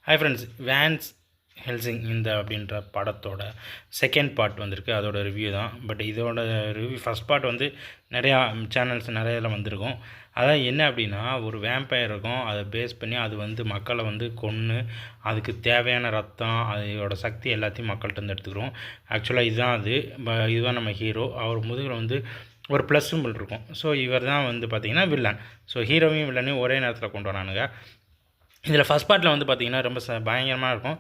Hi friends, vans Helsing இந்த அப்படின்ற படத்தோட செகண்ட் பார்ட் வந்திருக்கு. அதோட ரிவ்யூ தான். பட் இதோட ரிவ்யூ ஃபஸ்ட் பார்ட் வந்து நிறையா சேனல்ஸ் நிறைய இதில் வந்திருக்கும். அதான் என்ன அப்படின்னா, ஒரு வேம்பயர் இருக்கும், அதை பேஸ் பண்ணி அது வந்து மக்களை வந்து கொன்று அதுக்கு தேவையான ரத்தம் அதோட சக்தி எல்லாத்தையும் மக்கள்கிட்ட இருந்து எடுத்துக்கிறோம். ஆக்சுவலாக இதுதான் அது. இதுதான் நம்ம ஹீரோ. அவர் முதுகில் வந்து ஒரு ப்ளஸ் சிம்பிள் இருக்கும். ஸோ இவர் தான் வந்து பார்த்திங்கன்னா வில்லன். ஸோ ஹீரோவையும் வில்லனையும் ஒரே நேரத்தில் கொண்டு வரானுங்க. இதில் ஃபஸ்ட் பார்ட்டில் வந்து பார்த்திங்கன்னா ரொம்ப பயங்கரமாக இருக்கும்.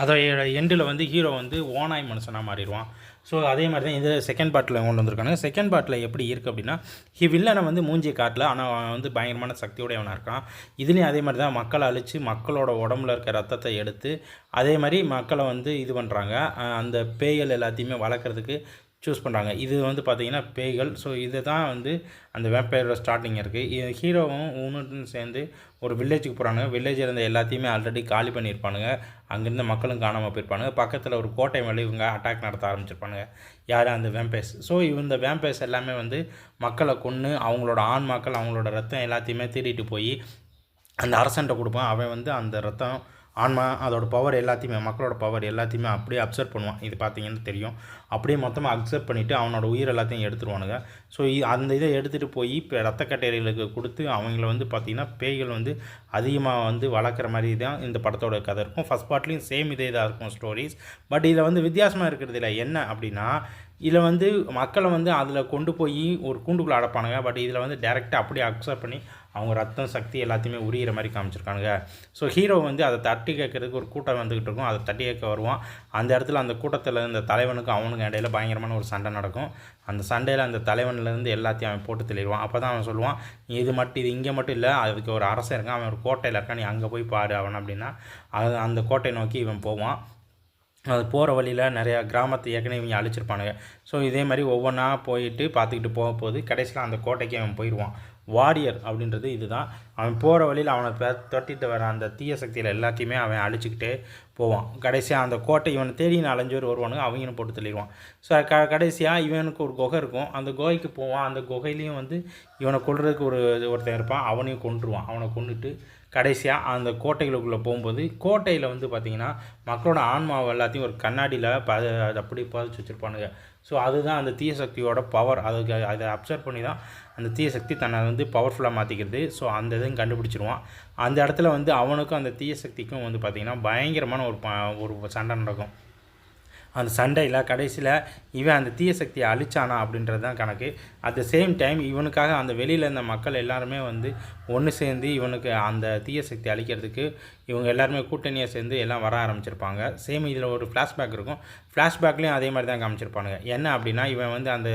அதோட எண்டில் வந்து ஹீரோ வந்து ஓனாய் மனுஷனாக மாறிடுவான். ஸோ அதே மாதிரி தான் இது செகண்ட் பார்ட்டில் கொண்டு வந்திருக்காங்க. செகண்ட் பார்ட்டில் எப்படி இருக்குது அப்படின்னா, வில்லனை வந்து மூஞ்சி காட்டல, ஆனால் அவன் வந்து பயங்கரமான சக்தியோடையவனாக இருக்கான். இதுலேயும் அதே மாதிரி தான் மக்களை அழித்து மக்களோட உடம்புல இருக்க ரத்தத்தை எடுத்து அதே மாதிரி மக்களை வந்து இது பண்ணுறாங்க. அந்த பேய்கள் எல்லாத்தையுமே வளர்க்குறதுக்கு சூஸ் பண்ணுறாங்க. இது வந்து பார்த்திங்கன்னா பேய்கள். ஸோ இது தான் வந்து அந்த வேம்பயரோட ஸ்டார்டிங் இருக்குது. ஹீரோவும் ஊனுன்னு சேர்ந்து ஒரு வில்லேஜுக்கு போகிறானுங்க. வில்லேஜில் இருந்த எல்லாத்தையுமே ஆல்ரெடி காலி பண்ணியிருப்பானுங்க. அங்கேருந்து மக்களும் காணாமல் போயிருப்பானுங்க. பக்கத்தில் ஒரு கோட்டை மேலே இவங்க அட்டாக் நடத்த ஆரம்பிச்சிருப்பானுங்க. யார்? அந்த வேம்பயர்ஸ். ஸோ இந்த வேம்பயர்ஸ் எல்லாமே வந்து மக்களை கொன்று அவங்களோட ஆண்மாக்கள் அவங்களோட ரத்தம் எல்லாத்தையுமே திருடிட்டு போய் அந்த அரசன்ட்ட கொடுப்பான். அவன் வந்து அந்த ரத்தம் ஆன்மா அதோட பவர் எல்லாத்தையுமே மக்களோட பவர் எல்லாத்தையுமே அப்படியே அப்சர்வ் பண்ணுவான். இது பார்த்தீங்கன்னா தெரியும். அப்படியே மொத்தமாக அக்செப்ட் பண்ணிவிட்டு அவனோட உயிர் எல்லாத்தையும் எடுத்துருவானுங்க. ஸோ அந்த இதை எடுத்துகிட்டு போய் இப்போ ரத்த கட்டைகளுக்கு கொடுத்து அவங்கள வந்து பார்த்திங்கன்னா பேய்கள் வந்து அதிகமாக வந்து வளர்க்குற மாதிரி தான் இந்த படத்தோட கதை இருக்கும். ஃபஸ்ட் பார்ட்லேயும் சேம் இதே தான் இருக்கும் ஸ்டோரிஸ். பட் இதில் வந்து வித்தியாசமாக இருக்கிறது இல்லை. என்ன அப்படின்னா, இதில் வந்து மக்களை வந்து அதில் கொண்டு போய் ஒரு கூண்டுக்குள்ளே அடைப்பானுங்க. பட் இதில் வந்து டேரெக்டாக அப்படியே அக்செப்ட் பண்ணி அவங்க ரத்தம் சக்தி எல்லாத்தையுமே உரிகிற மாதிரி காமிச்சிருக்கானுங்க. ஸோ ஹீரோ வந்து அதை தட்டி கேட்கறதுக்கு ஒரு கூட்டம் வந்துக்கிட்டு இருக்கும். அதை தட்டி கேட்க வருவான். அந்த இடத்துல அந்த கூட்டத்தில் இந்த தலைவனுக்கும் அவனுக்கும் இடையில பயங்கரமான ஒரு சண்டை நடக்கும். அந்த சண்டையில் அந்த தலைவன்லேருந்து எல்லாத்தையும் அவன் போட்டு தெளிவான். அப்போ தான் அவன் சொல்லுவான், இது இங்கே மட்டும் இல்லை, அதுக்கு ஒரு அரசன் இருக்கான், அவன் ஒரு கோட்டையில் இருக்கான், நீ அங்கே போய் பாரு அவன் அப்படின்னா அந்த கோட்டையை நோக்கி இவன் போவான். அது போகிற வழியில் நிறையா கிராமத்தை ஏற்கனவே இவங்க அழிச்சிருப்பானுங்க. ஸோ இதே மாதிரி ஒவ்வொன்றா போயிட்டு பார்த்துக்கிட்டு போகும்போது கடைசியில் அந்த கோட்டைக்கு அவன் போயிடுவான். வாரியர் அப்படின்றது இதுதான். அவன் போகிற வழியில் அவனை தொட்டிட்டு வர அந்த தீய சக்தியில் எல்லாத்தையுமே அவன் அழிச்சிக்கிட்டே போவான். கடைசியாக அந்த கோட்டை இவனை தேடி அலைஞ்சோர் வருவானுங்க, அவங்களும் போட்டு தள்ளிடுவான். ஸோ கடைசியாக இவனுக்கு ஒரு குகை இருக்கும். அந்த குகைக்கு போவான். அந்த குகையிலையும் வந்து இவனை கொல்றதுக்கு ஒருத்தன் இருப்பான். அவனையும் கொன்றுவான். அவனை கொண்டுட்டு கடைசியாக அந்த கோட்டைகளுக்குள்ளே போகும்போது கோட்டையில் வந்து பார்த்திங்கன்னா மக்களோட ஆன்மாவை எல்லாத்தையும் ஒரு கண்ணாடியில் அப்படி பதிச்சு வச்சுருப்பானுங்க. ஸோ அதுதான் அந்த தீய சக்தியோட பவர். அதை அப்சர்வ் பண்ணி தான் அந்த தீய சக்தி தன்னை வந்து பவர்ஃபுல்லாக மாற்றிக்கிறது. ஸோ அந்த இதையும் கண்டுபிடிச்சிருவான். அந்த இடத்துல வந்து அவனுக்கும் அந்த தீய சக்திக்கும் வந்து பார்த்திங்கன்னா பயங்கரமான ஒரு சண்டை நடக்கும். அந்த சண்டையில் கடைசியில் இவன் அந்த தீய சக்தியை அழிச்சானா அப்படின்றது தான் கணக்கு. அட் த சேம் டைம் இவனுக்காக அந்த வெளியில் இருந்த மக்கள் எல்லாருமே வந்து ஒன்று சேர்ந்து இவனுக்கு அந்த தீய சக்தி அழிக்கிறதுக்கு இவங்க எல்லாருமே கூட்டணியாக சேர்ந்து எல்லாம் வர ஆரம்பிச்சிருப்பாங்க. சேம் இதில் ஒரு ஃப்ளாஷ்பேக் இருக்கும். ஃப்ளாஷ்பேக்லேயும் அதே மாதிரி தான் காமிச்சிருப்பானுங்க. என்ன அப்படின்னா, இவன் வந்து அந்த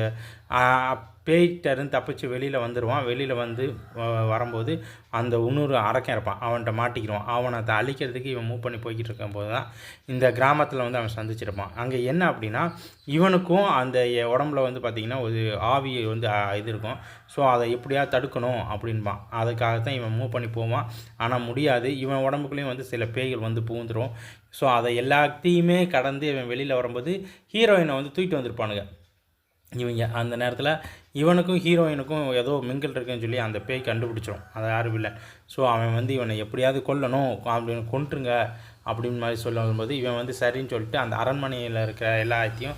பேய்கிட்டருந்து தப்பிச்சு வெளியில் வந்துடுவான். வெளியில் வந்து வரும்போது அந்த இன்னொரு அரக்கன் இருப்பான், அவன்கிட்ட மாட்டிக்கிடுவான். அவனை அதை அழிக்கிறதுக்கு இவன் மூவ் பண்ணி போய்கிட்டு இருக்கும்போது தான் இந்த கிராமத்தில் வந்து அவன் சந்திச்சிருப்பான். அங்கே என்ன அப்படின்னா, இவனுக்கும் அந்த உடம்புல வந்து பார்த்திங்கன்னா ஒரு ஆவி வந்து இது இருக்கும். ஸோ அதை எப்படியா தடுக்கணும் அப்படின்பான். அதுக்காகத்தான் இவன் மூவ் பண்ணி போவான். ஆனால் முடியாது. இவன் உடம்புக்குள்ளேயும் வந்து சில பேய்கள் வந்து பூந்துடும். ஸோ அதை எல்லாத்தையுமே கடந்து இவன் வெளியில் வரும்போது ஹீரோயினை வந்து தூக்கிட்டு வந்திருப்பானுங்க இவங்க. அந்த நேரத்தில் இவனுக்கும் ஹீரோயினுக்கும் ஏதோ மிங்கிள் இருக்குன்னு சொல்லி அந்த பேய் கண்டுபிடிச்சிடும். அதை யாரும் இல்லை. ஸோ அவன் வந்து இவனை எப்படியாவது கொல்லணும் அப்படின்னு கொன்றுங்க அப்படின்னு மாதிரி சொல்லும்போது இவன் வந்து சரின்னு சொல்லிட்டு அந்த அரண்மனையில் இருக்கிற எல்லாத்தையும்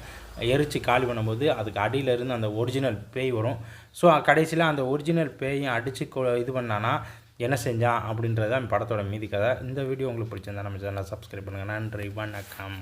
எரித்து காலி பண்ணும்போது அதுக்கு அடியிலேருந்து அந்த ஒரிஜினல் பேய் வரும். ஸோ கடைசியில் அந்த ஒரிஜினல் பேயும் அடித்து இது பண்ணானா என்ன செஞ்சான் அப்படின்றது தான் படத்தோட மீதி கதை. இந்த வீடியோ உங்களுக்கு பிடிச்சிருந்தா நம்ம சேனலை சப்ஸ்கிரைப் பண்ணுங்கள். நன்றி, வணக்கம்.